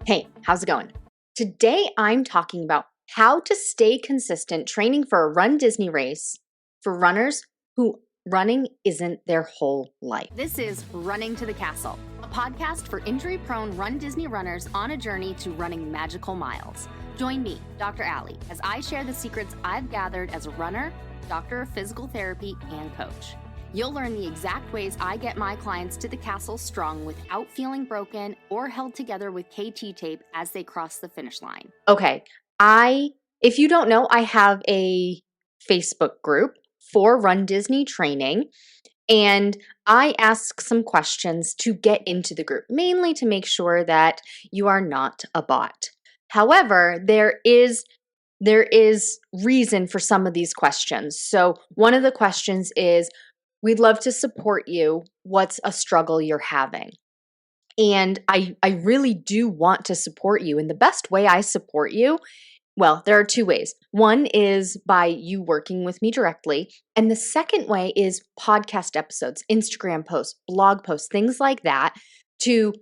Hey, how's it going? Today I'm talking about how to stay consistent training for a runDisney race for runners who running isn't their whole life. This is Running to the Castle, a podcast for injury-prone runDisney runners on a journey to running magical miles. Join me, Dr. Allie, as I share the secrets I've gathered as a runner, doctor of physical therapy, and coach. You'll learn the exact ways I get my clients to the castle strong without feeling broken or held together with KT tape as they cross the finish line. Okay, if you don't know, I have a Facebook group for runDisney training, and I ask some questions to get into the group, mainly to make sure that you are not a bot. However, there is reason for some of these questions. So one of the questions is, we'd love to support you. What's a struggle you're having? And I really do want to support you. And the best way I support you, well, there are two ways. One is by you working with me directly. And the second way is podcast episodes, Instagram posts, blog posts, things like that to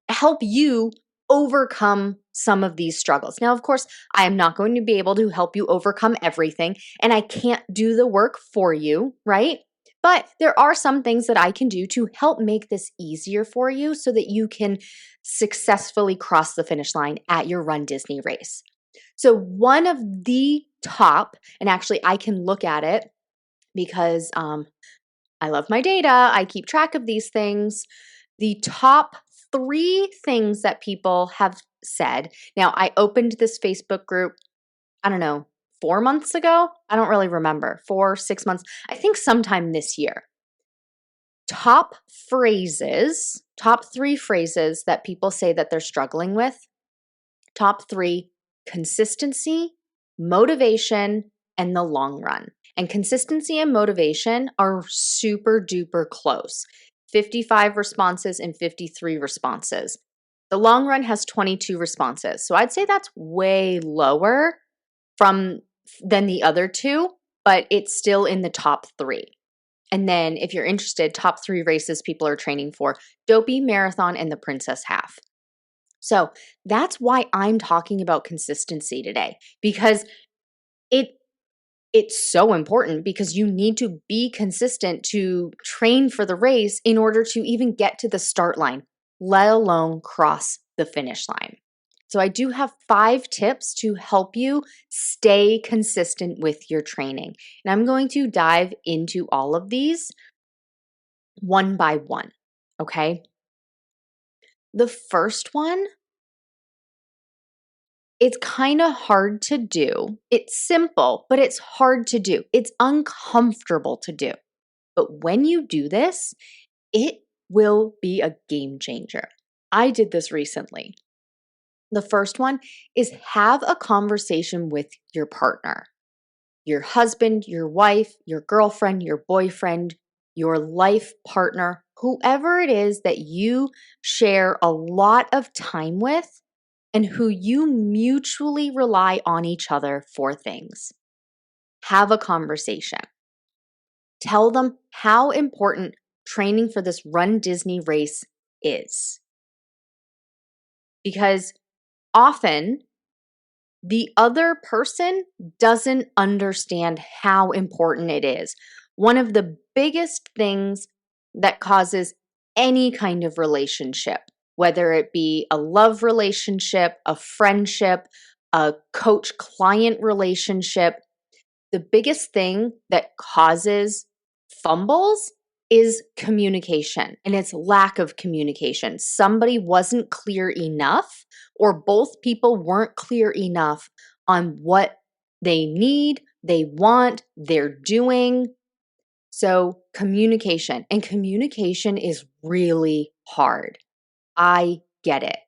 help you overcome some of these struggles. Now, of course, I am not going to be able to help you overcome everything, and I can't do the work for you, right? But there are some things that I can do to help make this easier for you so that you can successfully cross the finish line at your runDisney race. So one of the top, and actually I can look at it because I love my data, I keep track of these things. The top 3 things that people have said. Now, I opened this Facebook group, I don't know, 4 months ago? I don't really remember. 4, 6 months. I think sometime this year. Top 3 phrases that people say that they're struggling with. Top 3: consistency, motivation, and the long run. And consistency and motivation are super duper close. 55 responses and 53 responses. The long run has 22 responses. So I'd say that's way lower than the other 2, but it's still in the top 3. And then if you're interested, top 3 races people are training for: Dopey, Marathon, and the Princess Half. So that's why I'm talking about consistency today, because it's so important, because you need to be consistent to train for the race in order to even get to the start line, let alone cross the finish line. So I do have 5 tips to help you stay consistent with your training. And I'm going to dive into all of these one by one, okay? The first one, it's kind of hard to do. It's simple, but it's hard to do. It's uncomfortable to do. But when you do this, it will be a game changer. I did this recently. The first one is have a conversation with your partner, your husband, your wife, your girlfriend, your boyfriend, your life partner, whoever it is that you share a lot of time with and who you mutually rely on each other for things. Have a conversation. Tell them how important training for this runDisney race is. Because often the other person doesn't understand how important it is. One of the biggest things that causes any kind of relationship, whether it be a love relationship, a friendship, a coach-client relationship, the biggest thing that causes fumbles is communication, and it's lack of communication. Somebody wasn't clear enough, or both people weren't clear enough on what they need, they want, they're doing. So communication, and communication is really hard. I get it.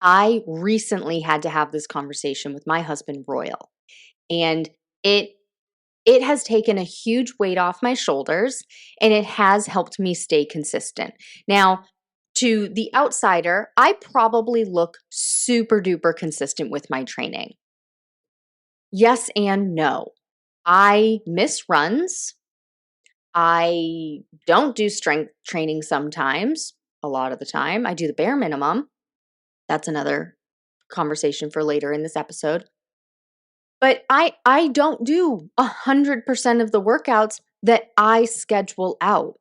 I recently had to have this conversation with my husband, Royal, and it has taken a huge weight off my shoulders, and it has helped me stay consistent. Now, to the outsider, I probably look super duper consistent with my training. Yes and no. I miss runs. I don't do strength training sometimes, a lot of the time. I do the bare minimum. That's another conversation for later in this episode. But I don't do 100% of the workouts that I schedule out.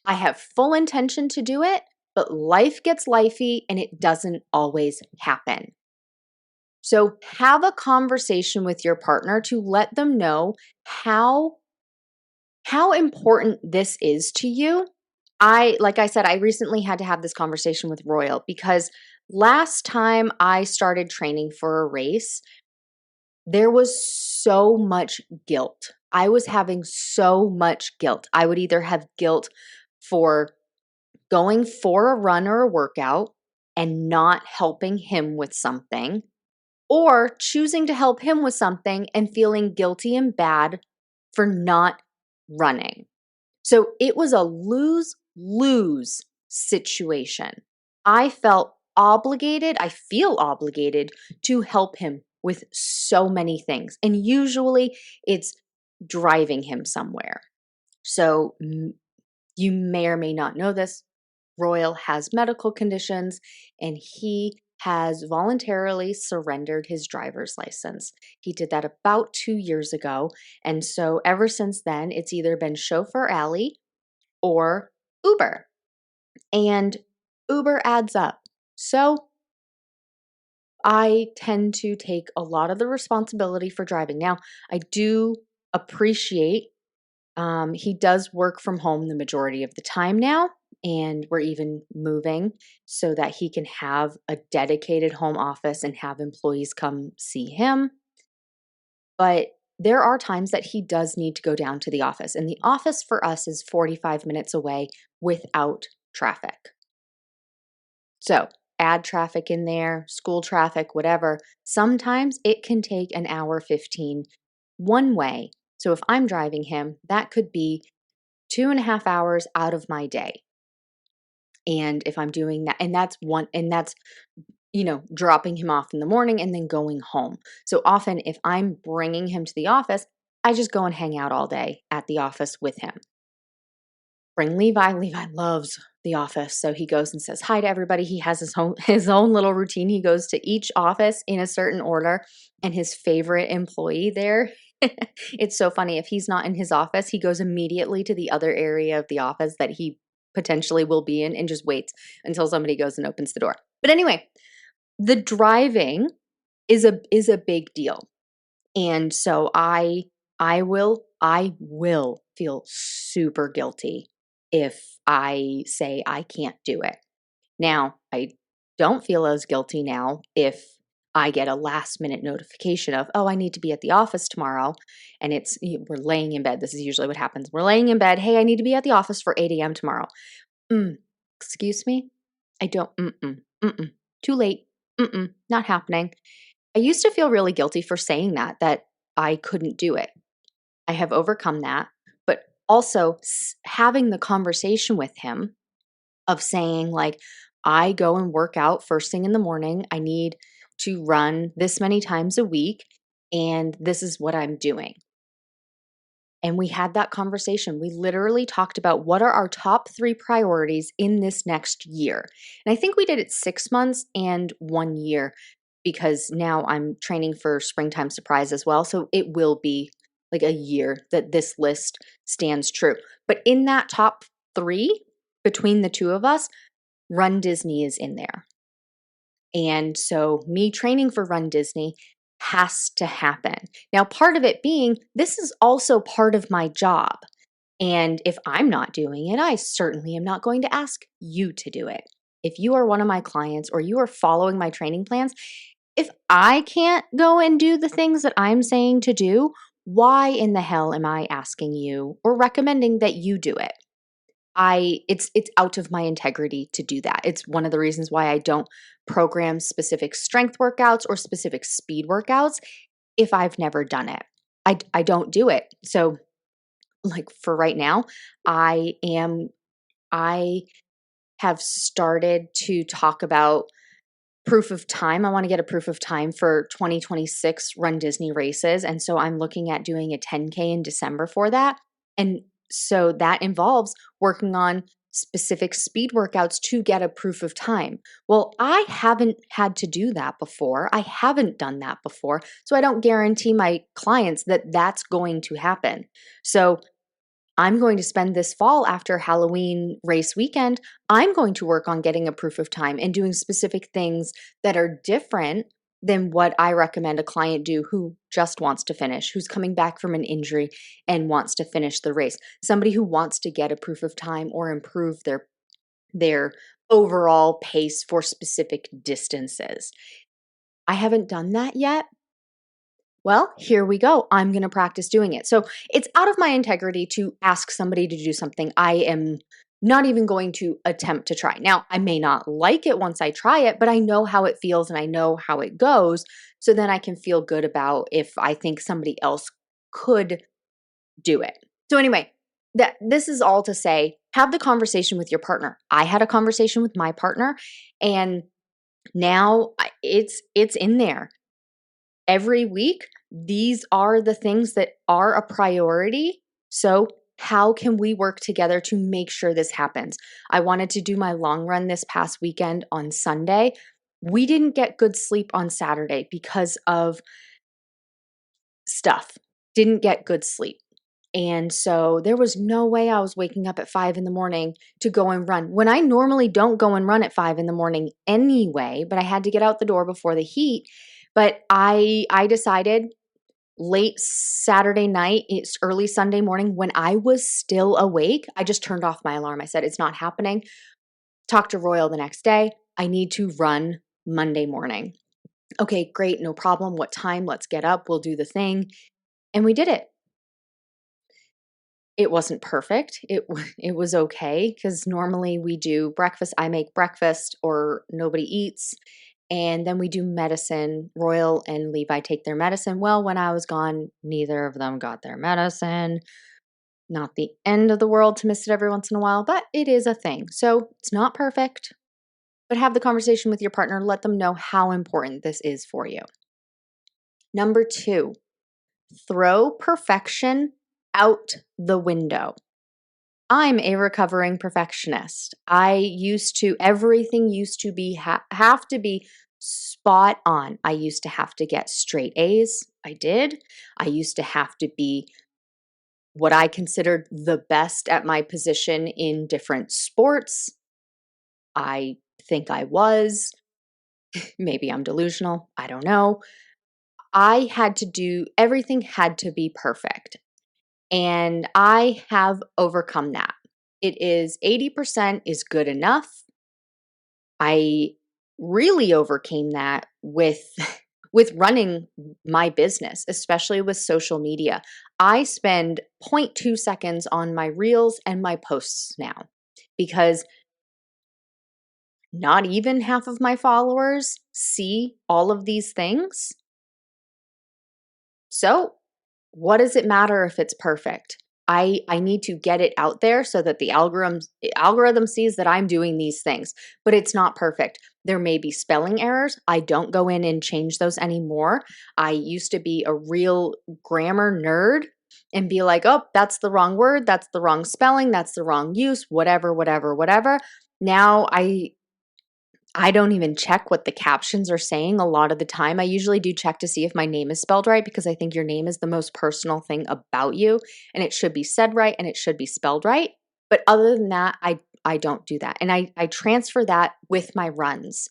I have full intention to do it, but life gets lifey and it doesn't always happen. So have a conversation with your partner to let them know how important this is to you. Like I said, I recently had to have this conversation with Royal because last time I started training for a race, there was so much guilt. I was having so much guilt. I would either have guilt for going for a run or a workout and not helping him with something, or choosing to help him with something and feeling guilty and bad for not running. So it was a lose-lose situation. I felt obligated, I feel obligated to help him with so many things. And usually it's driving him somewhere. So you may or may not know this. Royal has medical conditions and he has voluntarily surrendered his driver's license. He did that about 2 years ago. And so ever since then, it's either been Chauffeur Alley or Uber. And Uber adds up. So I tend to take a lot of the responsibility for driving. Now, I do appreciate he does work from home the majority of the time now, and we're even moving so that he can have a dedicated home office and have employees come see him. But there are times that he does need to go down to the office, and the office for us is 45 minutes away without traffic. So add traffic in there, school traffic, whatever. Sometimes it can take an hour 15 one way. So if I'm driving him, that could be 2.5 hours out of my day. And if I'm doing that, and that's dropping him off in the morning and then going home. So often if I'm bringing him to the office, I just go and hang out all day at the office with him. Bring Levi. Levi loves the office. So he goes and says hi to everybody. He has his own little routine. He goes to each office in a certain order, and his favorite employee there, it's so funny. If he's not in his office, he goes immediately to the other area of the office that he potentially will be in and just waits until somebody goes and opens the door. But anyway, the driving is a big deal. And so I will feel super guilty if I say I can't do it. Now, I don't feel as guilty now if I get a last minute notification of, oh, I need to be at the office tomorrow. And we're laying in bed. This is usually what happens. We're laying in bed. Hey, I need to be at the office for 8 a.m. tomorrow. Excuse me? I don't, too late. Not happening. I used to feel really guilty for saying that I couldn't do it. I have overcome that, but also having the conversation with him of saying like, I go and work out first thing in the morning. I need to run this many times a week, and this is what I'm doing. And we had that conversation. We literally talked about what are our top 3 priorities in this next year. And I think we did it 6 months and 1 year because now I'm training for Springtime Surprise as well. So it will be like a year that this list stands true. But in that top 3, between the two of us, runDisney is in there. And so me training for runDisney has to happen. Now, part of it being, this is also part of my job. And if I'm not doing it, I certainly am not going to ask you to do it. If you are one of my clients or you are following my training plans, if I can't go and do the things that I'm saying to do, why in the hell am I asking you or recommending that you do it? It's out of my integrity to do that. It's one of the reasons why I don't program specific strength workouts or specific speed workouts if I've never done it. I don't do it. So like for right now, I have started to talk about proof of time. I want to get a proof of time for 2026 runDisney races. And so I'm looking at doing a 10K in December for that. And so that involves working on specific speed workouts to get a proof of time. Well, I haven't had to do that before. I haven't done that before. So I don't guarantee my clients that that's going to happen. So I'm going to spend this fall after Halloween race weekend, I'm going to work on getting a proof of time and doing specific things that are different than what I recommend a client do who just wants to finish, who's coming back from an injury and wants to finish the race. Somebody who wants to get a proof of time or improve their overall pace for specific distances. I haven't done that yet. Well, here we go. I'm going to practice doing it. So it's out of my integrity to ask somebody to do something I am not even going to attempt to try. Now, I may not like it once I try it, but I know how it feels and I know how it goes. So then I can feel good about if I think somebody else could do it. So anyway, this is all to say, have the conversation with your partner. I had a conversation with my partner and now it's in there. Every week, these are the things that are a priority. So, how can we work together to make sure this happens? I wanted to do my long run this past weekend on Sunday. We didn't get good sleep on Saturday because of stuff. Didn't get good sleep. And so there was no way I was waking up at 5 in the morning to go and run. When I normally don't go and run at 5 in the morning anyway, but I had to get out the door before the heat. But I decided late Saturday night, it's early Sunday morning when I was still awake, I just turned off my alarm. I said, it's not happening. Talked to Royal the next day. I need to run Monday morning. Okay, great, no problem. What time? Let's get up. We'll do the thing. And we did it. It wasn't perfect. It was okay because normally we do breakfast. I make breakfast or nobody eats. And then we do medicine. Royal and Levi take their medicine. Well, when I was gone, neither of them got their medicine. Not the end of the world to miss it every once in a while, but it is a thing. So it's not perfect, but have the conversation with your partner. Let them know how important this is for you. Number 2, throw perfection out the window. I'm a recovering perfectionist. Everything used to be, have to be spot on. I used to have to get straight A's. I did. I used to have to be what I considered the best at my position in different sports. I think I was. Maybe I'm delusional. I don't know. Everything had to be perfect. And I have overcome that. It is 80% is good enough. I really overcame that with running my business, especially with social media. I spend 0.2 seconds on my reels and my posts now because not even half of my followers see all of these things. So what does it matter if it's perfect? I need to get it out there so that the algorithm sees that I'm doing these things, but it's not perfect. There may be spelling errors. I don't go in and change those anymore. I used to be a real grammar nerd and be like, oh, that's the wrong word. That's the wrong spelling. That's the wrong use, whatever. Now I don't even check what the captions are saying a lot of the time. I usually do check to see if my name is spelled right because I think your name is the most personal thing about you and it should be said right and it should be spelled right. But other than that, I don't do that. And I transfer that with my runs.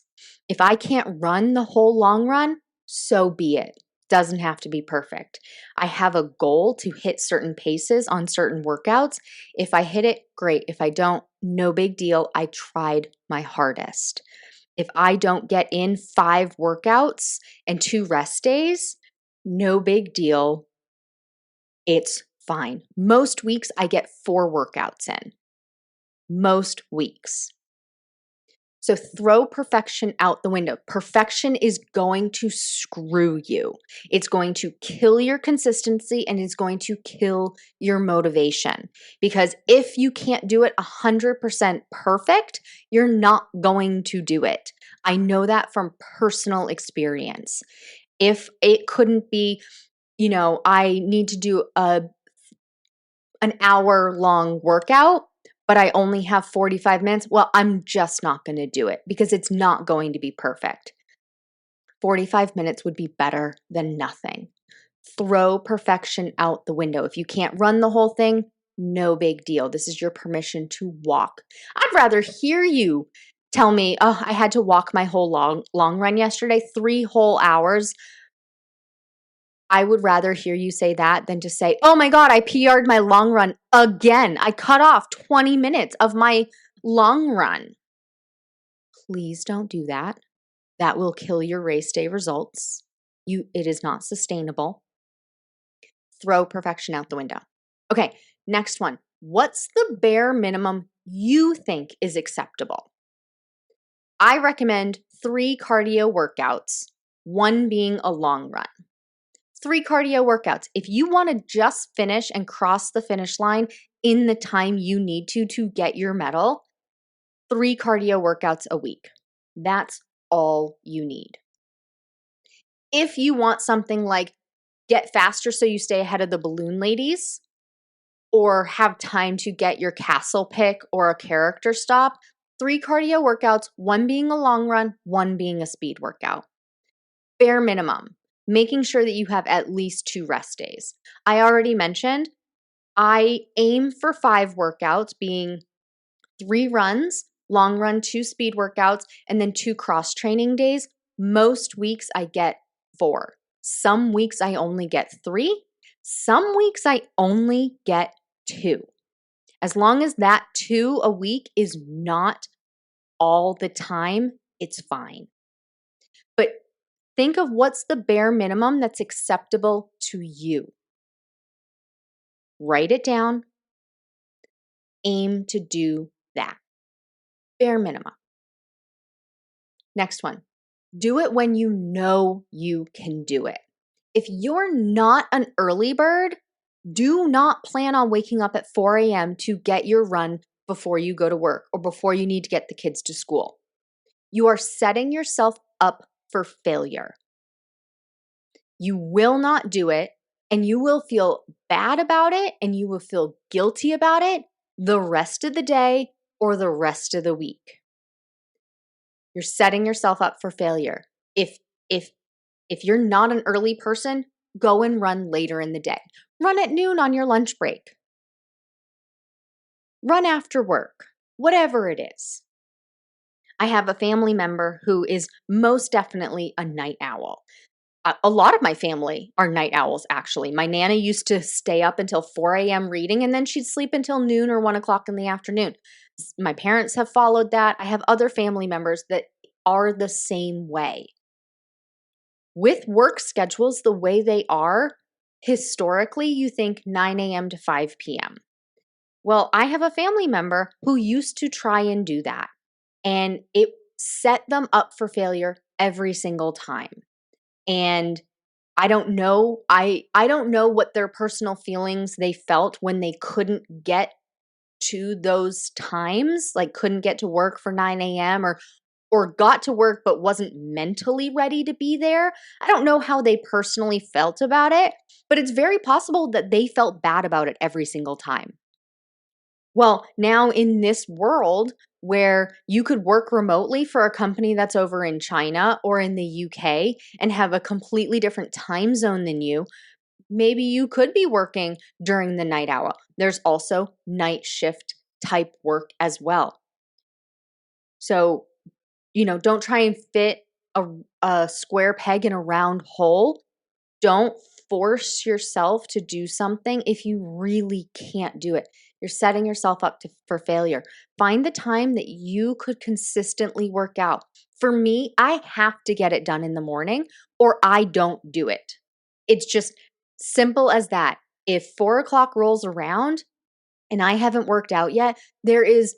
If I can't run the whole long run, so be it. Doesn't have to be perfect. I have a goal to hit certain paces on certain workouts. If I hit it, great. If I don't, no big deal. I tried my hardest. If I don't get in 5 workouts and 2 rest days, no big deal. It's fine. Most weeks I get 4 workouts in. Most weeks. So throw perfection out the window. Perfection is going to screw you. It's going to kill your consistency and it's going to kill your motivation. Because if you can't do it 100% perfect, you're not going to do it. I know that from personal experience. If it couldn't be, I need to do an hour long workout, but I only have 45 minutes. Well, I'm just not going to do it because it's not going to be perfect. 45 minutes would be better than nothing. Throw perfection out the window. If you can't run the whole thing, no big deal. This is your permission to walk. I'd rather hear you tell me, oh, I had to walk my whole long run yesterday, 3 whole hours. I would rather hear you say that than to say, oh my God, I PR'd my long run again. I cut off 20 minutes of my long run. Please don't do that. That will kill your race day results. It is not sustainable. Throw perfection out the window. Okay, next one. What's the bare minimum you think is acceptable? I recommend 3 cardio workouts, 1 being a long run. 3 cardio workouts. If you want to just finish and cross the finish line in the time you need to get your medal, 3 cardio workouts a week. That's all you need. If you want something like get faster so you stay ahead of the balloon ladies, or have time to get your castle pick or a character stop, 3 cardio workouts, 1 being a long run, 1 being a speed workout. Bare minimum, making sure that you have at least 2 rest days. I already mentioned I aim for 5 workouts, being 3 runs, long run, 2 speed workouts, and then 2 cross training days. Most weeks I get 4. Some weeks I only get 3. Some weeks I only get 2. As long as that 2 a week is not all the time, it's fine. But think of what's the bare minimum that's acceptable to you. Write it down. Aim to do that. Bare minimum. Next one. Do it when you know you can do it. If you're not an early bird, do not plan on waking up at 4 a.m. to get your run before you go to work or before you need to get the kids to school. You are setting yourself up for failure. You will not do it, and you will feel bad about it, and you will feel guilty about it the rest of the day or the rest of the week. You're setting yourself up for failure. If you're not an early person, go and run later in the day. Run at noon on your lunch break. Run after work, whatever it is. I have a family member who is most definitely a night owl. A lot of my family are night owls, actually. My Nana used to stay up until 4 a.m. reading, and then she'd sleep until noon or 1 o'clock in the afternoon. My parents have followed that. I have other family members that are the same way. With work schedules the way they are, historically, you think 9 a.m. to 5 p.m. Well, I have a family member who used to try and do that, and it set them up for failure every single time. And I don't know. I don't know what their personal feelings they felt when they couldn't get to those times, like couldn't get to work for 9 a.m. or got to work but wasn't mentally ready to be there. I don't know how they personally felt about it, but it's very possible that they felt bad about it every single time. Well, now in this world where you could work remotely for a company that's over in China or in the UK and have a completely different time zone than you, maybe you could be working during the night hour. There's also night shift type work as well. So, don't try and fit a square peg in a round hole. Don't force yourself to do something if you really can't do it. You're setting yourself up for failure. Find the time that you could consistently work out. For me, I have to get it done in the morning or I don't do it. It's just simple as that. If 4 o'clock rolls around and I haven't worked out yet, there is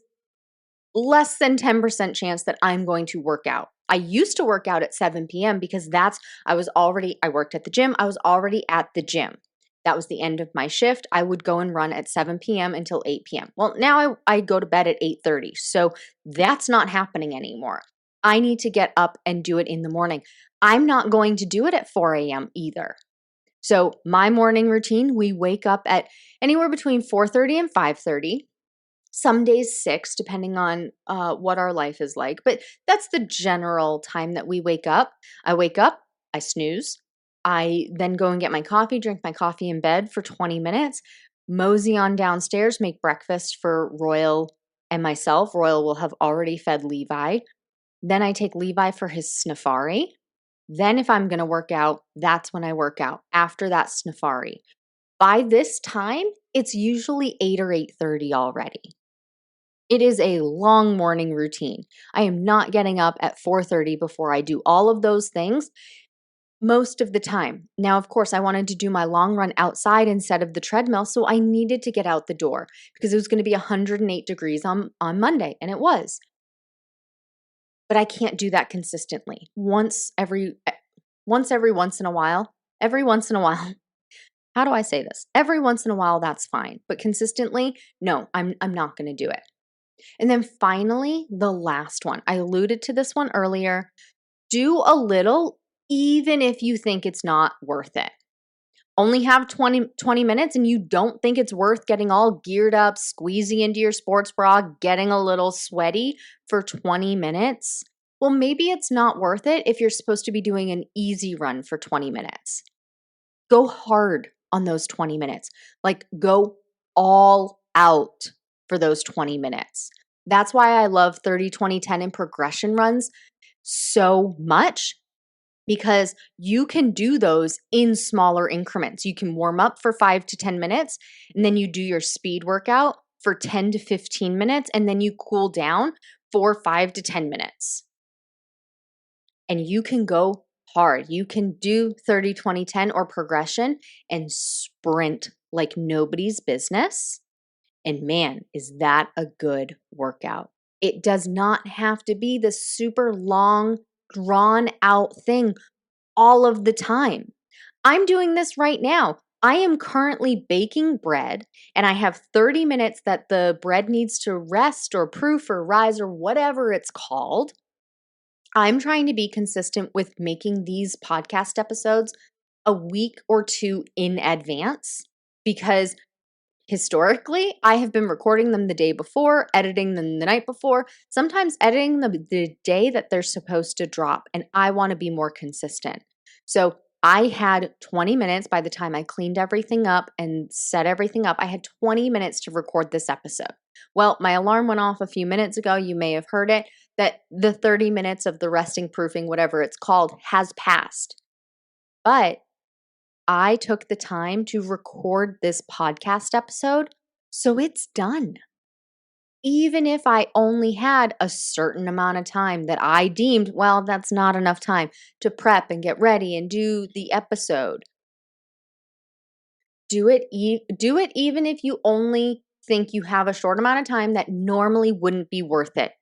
less than 10% chance that I'm going to work out. I used to work out at 7 p.m. because I worked at the gym. I was already at the gym. That was the end of my shift. I would go and run at 7 p.m. until 8 p.m. Well, now I go to bed at 8:30. So that's not happening anymore. I need to get up and do it in the morning. I'm not going to do it at 4 a.m. either. So my morning routine, we wake up at anywhere between 4:30 and 5:30. Some days 6, depending on what our life is like. But that's the general time that we wake up. I wake up, I snooze. I then go and get my coffee, drink my coffee in bed for 20 minutes, mosey on downstairs, make breakfast for Royal and myself. Royal will have already fed Levi. Then I take Levi for his Snifari. Then if I'm going to work out, that's when I work out, after that Snifari. By this time, it's usually 8 or 8:30 already. It is a long morning routine. I am not getting up at 4:30 before I do all of those things most of the time. Now, of course, I wanted to do my long run outside instead of the treadmill, so I needed to get out the door because it was going to be 108 degrees on Monday, and it was. But I can't do that consistently. Once every once in a while, every once in a while. How do I say this? Every once in a while, that's fine. But consistently, no, I'm not going to do it. And then finally, the last one. I alluded to this one earlier. Do a little, even if you think it's not worth it. Only have 20 minutes and you don't think it's worth getting all geared up, squeezing into your sports bra, getting a little sweaty for 20 minutes. Well, maybe it's not worth it if you're supposed to be doing an easy run for 20 minutes. Go hard on those 20 minutes. Like, go all out for those 20 minutes. That's why I love 30, 20, 10 and progression runs so much, because you can do those in smaller increments. You can warm up for 5 to 10 minutes, and then you do your speed workout for 10 to 15 minutes, and then you cool down for 5 to 10 minutes. And you can go hard. You can do 30, 20, 10 or progression and sprint like nobody's business. And man, is that a good workout. It does not have to be the super long, drawn out thing all of the time. I'm doing this right now. I am currently baking bread, and I have 30 minutes that the bread needs to rest or proof or rise or whatever it's called. I'm trying to be consistent with making these podcast episodes a week or two in advance, because historically, I have been recording them the day before, editing them the night before, sometimes editing them the day that they're supposed to drop, and I want to be more consistent. So I had 20 minutes by the time I cleaned everything up and set everything up. I had 20 minutes to record this episode. Well, my alarm went off a few minutes ago. You may have heard it, that the 30 minutes of the resting, proofing, whatever it's called, has passed. But I took the time to record this podcast episode, so it's done. Even if I only had a certain amount of time that I deemed, well, that's not enough time to prep and get ready and do the episode. Do it even if you only think you have a short amount of time that normally wouldn't be worth it.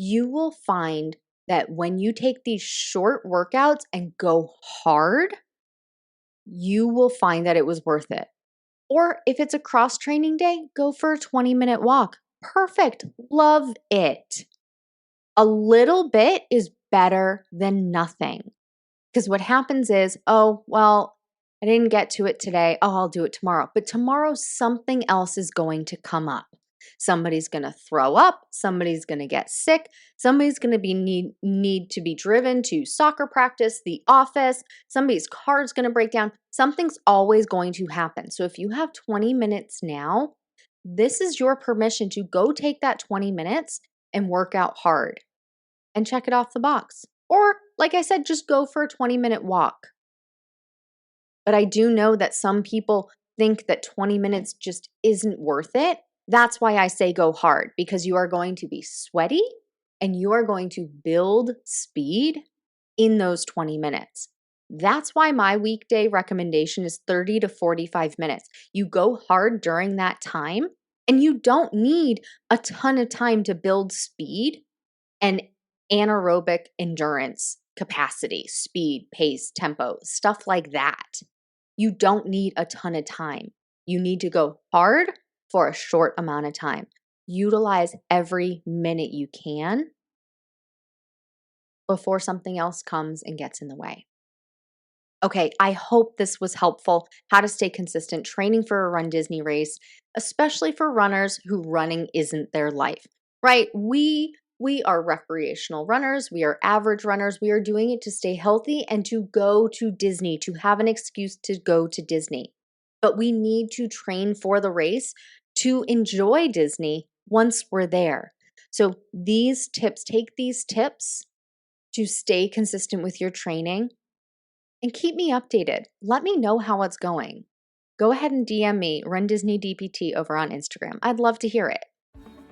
You will find that when you take these short workouts and go hard, you will find that it was worth it. Or if it's a cross training day, go for a 20-minute walk. Perfect. Love it. A little bit is better than nothing. Because what happens is, oh, well, I didn't get to it today. Oh, I'll do it tomorrow. But tomorrow, something else is going to come up. Somebody's going to throw up. Somebody's going to get sick. Somebody's going to need to be driven to soccer practice, the office. Somebody's car is going to break down. Something's always going to happen. So if you have 20 minutes now, this is your permission to go take that 20 minutes and work out hard and check it off the box. Or, like I said, just go for a 20-minute walk. But I do know that some people think that 20 minutes just isn't worth it. That's why I say go hard, because you are going to be sweaty and you are going to build speed in those 20 minutes. That's why my weekday recommendation is 30 to 45 minutes. You go hard during that time, and you don't need a ton of time to build speed and anaerobic endurance capacity, speed, pace, tempo, stuff like that. You don't need a ton of time. You need to go hard for a short amount of time. Utilize every minute you can before something else comes and gets in the way. Okay, I hope this was helpful. How to stay consistent training for a Run Disney race, especially for runners who running isn't their life. Right? We are recreational runners, we are average runners. We are doing it to stay healthy and to go to Disney, to have an excuse to go to Disney. But we need to train for the race to enjoy Disney once we're there. So take these tips to stay consistent with your training and keep me updated. Let me know how it's going. Go ahead and DM me, runDisneyDPT, over on Instagram. I'd love to hear it.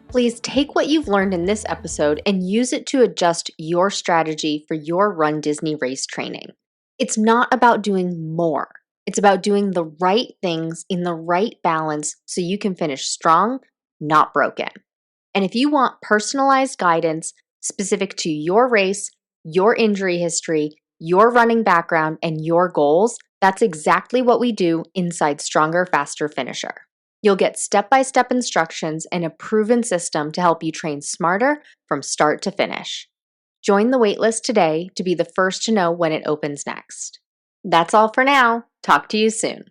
Please take what you've learned in this episode and use it to adjust your strategy for your Run Disney race training. It's not about doing more. It's about doing the right things in the right balance so you can finish strong, not broken. And if you want personalized guidance specific to your race, your injury history, your running background, and your goals, that's exactly what we do inside Stronger, Faster, Finisher. You'll get step-by-step instructions and a proven system to help you train smarter from start to finish. Join the waitlist today to be the first to know when it opens next. That's all for now. Talk to you soon.